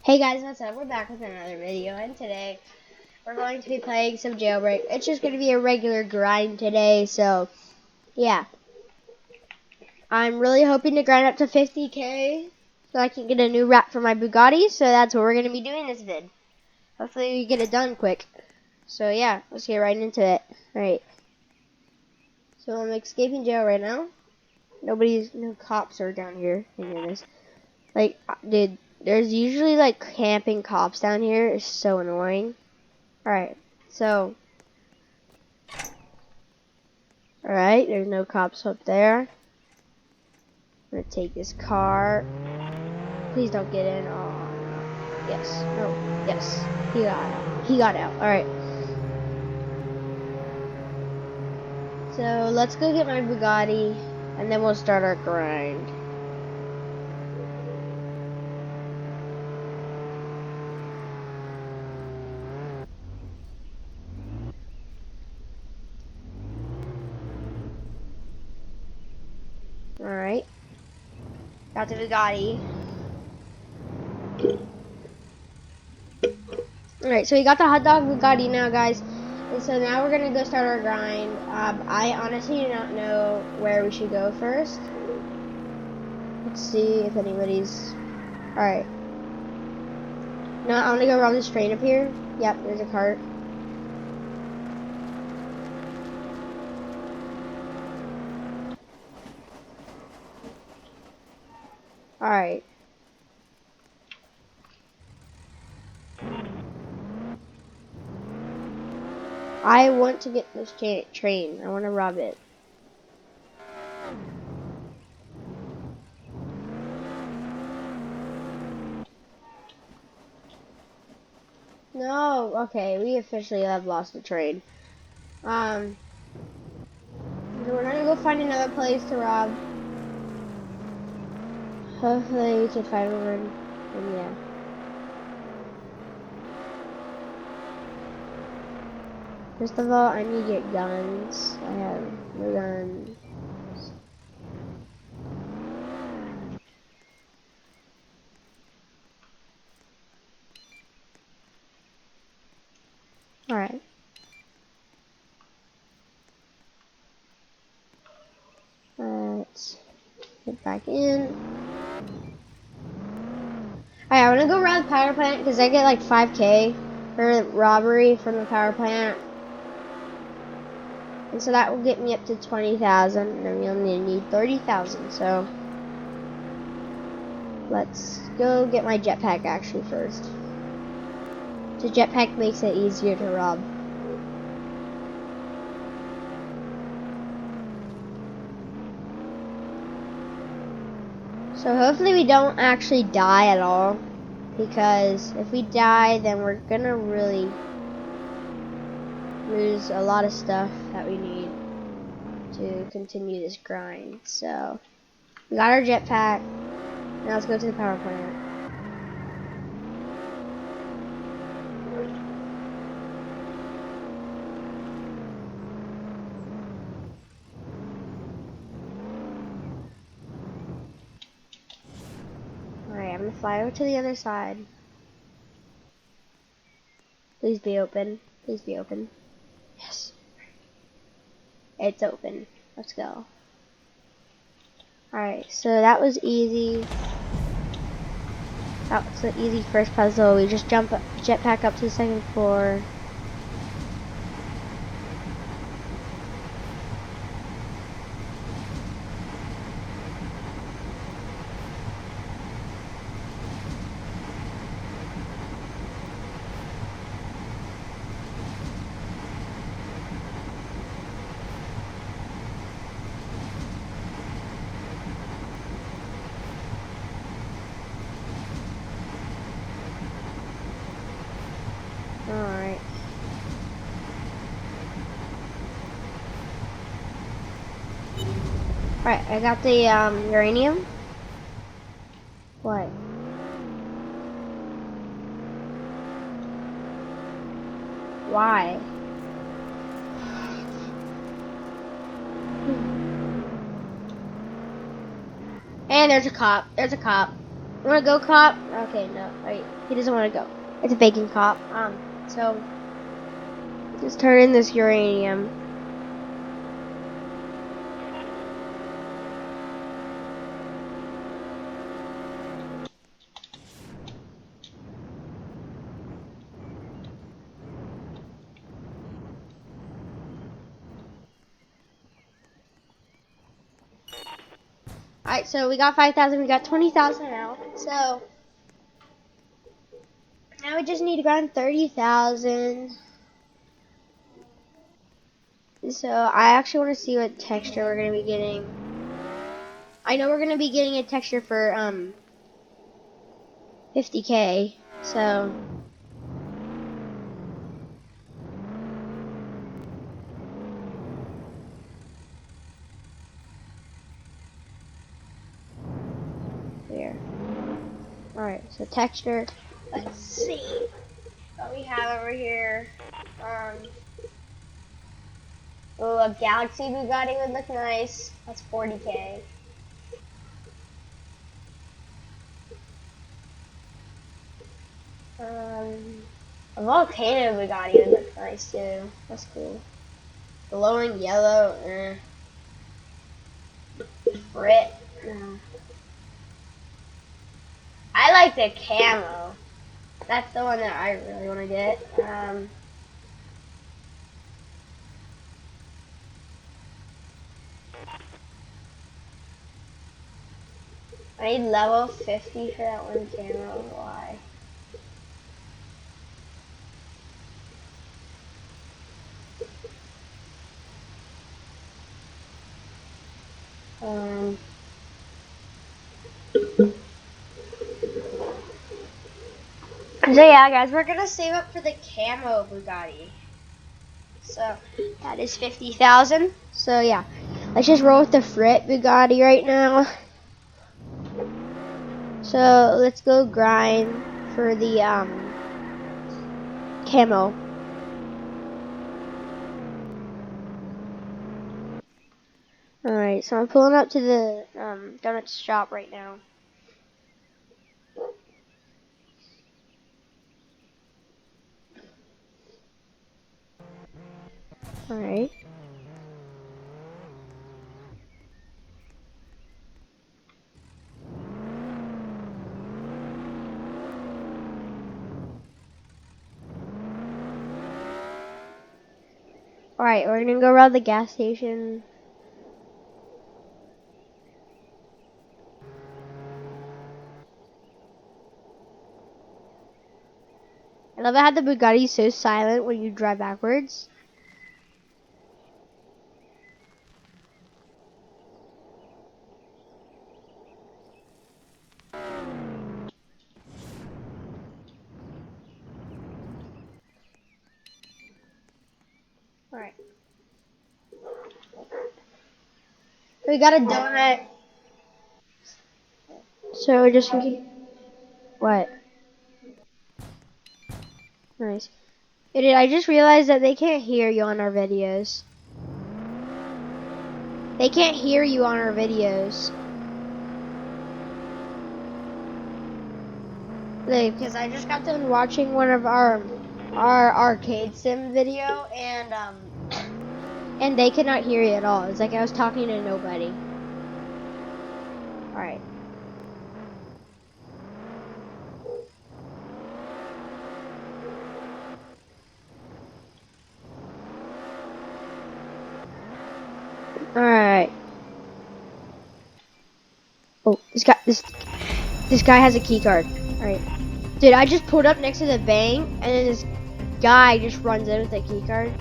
Hey guys, what's up? We're back with another video, and today we're going to be playing some Jailbreak. It's just going to be a regular grind today, so yeah. I'm really hoping to grind up to 50k so I can get a new wrap for my Bugatti, so that's what we're going to be doing this vid. Hopefully we get it done quick. So yeah, let's get right into it. Alright. So I'm escaping jail right now. No cops are down here. Thank goodness. Like, dude, there's usually like camping cops down here. It's so annoying. Alright, so. Alright, there's no cops up there. I'm gonna take this car. Please don't get in. Oh, no. Yes. No. Yes. He got out. He got out. Alright. So, let's go get my Bugatti, and then we'll start our grind. Alright. Got the Bugatti. Alright, so we got the hot dog Bugatti now, guys. And so now we're gonna go start our grind. I honestly do not know where we should go first. Let's see if anybody's... Alright. No, I want to go around this train up here. Yep, there's a cart. Alright. I want to get this train. I want to rob it. No, okay, we officially have lost the train. So we're gonna go find another place to rob. Hopefully we can find one, and yeah. First of all, I need to get guns. I have no guns. Alright. Let's get back in. Alright, I want to go around the power plant because I get like 5k for robbery from the power plant. And so that will get me up to 20,000, and then we only need 30,000, so let's go get my jetpack actually first. The jetpack makes it easier to rob. So hopefully we don't actually die at all, because if we die, then we're gonna really lose a lot of stuff that we need to continue this grind. So we got our jetpack. Now let's go to the power plant. Alright, I'm gonna fly over to the other side. Please be open. Please be open. Yes. It's open. Let's go. Alright, so that was easy. That was the easy first puzzle. We just jetpack up to the second floor. Alright. Alright, I got the uranium. What? Why? And there's a cop. There's a cop. You wanna go, cop? Okay, no. Alright, he doesn't wanna go. It's a bacon cop. So just turn in this uranium. Alright, so we got 5,000, we got 20,000 now. So now we just need to grind 30,000. So I actually want to see what texture we're gonna be getting. I know we're gonna be getting a texture for 50K. So there. Alright, so texture. Let's see what we have over here. Oh, a Galaxy Bugatti would look nice. That's 40K. A Volcano Bugatti would look nice too. That's cool. Glowing yellow, Brit. I like the camo. That's the one that I really want to get. I need level 50 for that one camo. Why? So yeah, guys, we're gonna save up for the camo Bugatti. So that is 50,000. So yeah, let's just roll with the Frit Bugatti right now. So let's go grind for the camo. Alright, so I'm pulling up to the donuts shop right now. Alright. Alright, we're gonna go around the gas station. I love how the Bugatti is so silent when you drive backwards. Alright. We got a donut. So just what? Nice. Hey, dude, I just realized that they can't hear you on our videos. They can't hear you on our videos. Like, because I just got done watching one of our arcade sim video, and they could not hear you at all. It's like I was talking to nobody. Alright. Alright. Oh, this guy has a key card. Alright. Dude, I just pulled up next to the bank, and then this guy just runs in with a key card.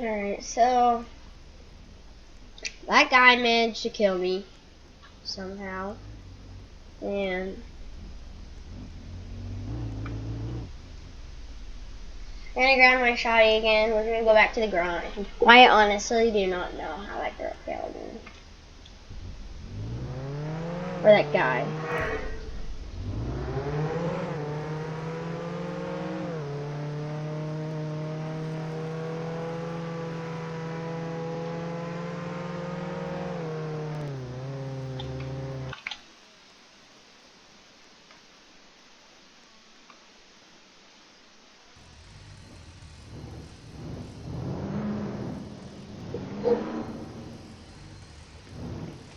Alright, so that guy managed to kill me somehow. And I'm gonna grab my shotty again. We're gonna go back to the grind. I honestly do not know how that girl killed me. Or that guy.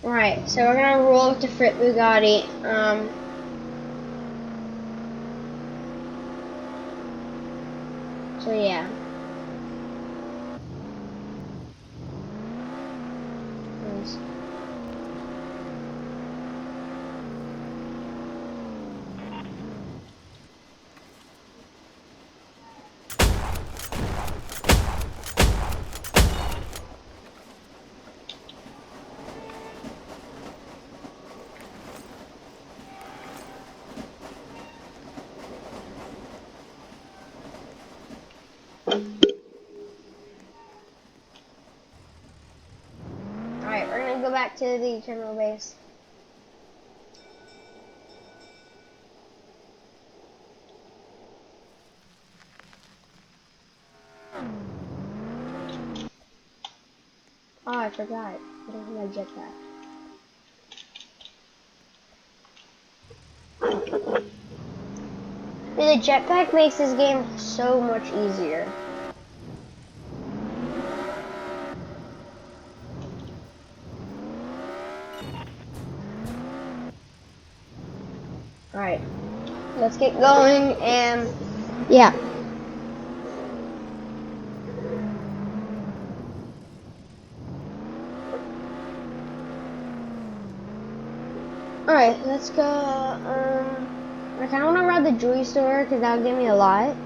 Alright, so we're gonna roll with the Frit Bugatti. So yeah. Nice. Alright, we're gonna go back to the terminal base. Oh, I forgot. I don't have my jetpack. Dude, the jetpack makes this game so much easier. Alright, let's get going and yeah. Alright, let's go. I kind of want to rob the jewelry store because that'll give me a lot.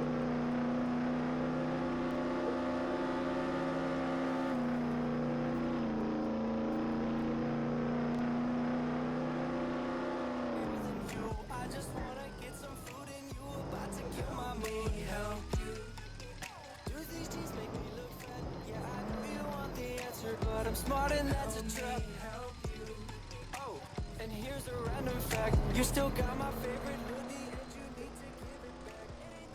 But I'm smart and that's a trap. Oh, and here's a random fact. You still got my favorite hoodie and you need to give it back. Ain't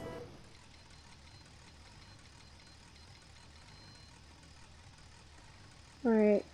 that? Alright.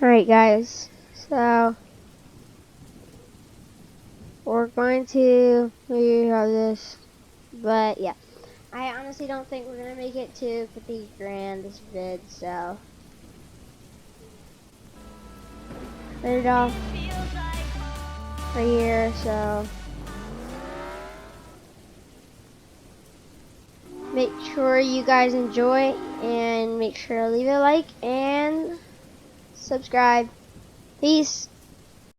Alright guys, so we're going to maybe have this, but yeah. I honestly don't think we're going to make it to 50 grand this vid, so put it off right here, so make sure you guys enjoy and make sure to leave a like and subscribe. Peace.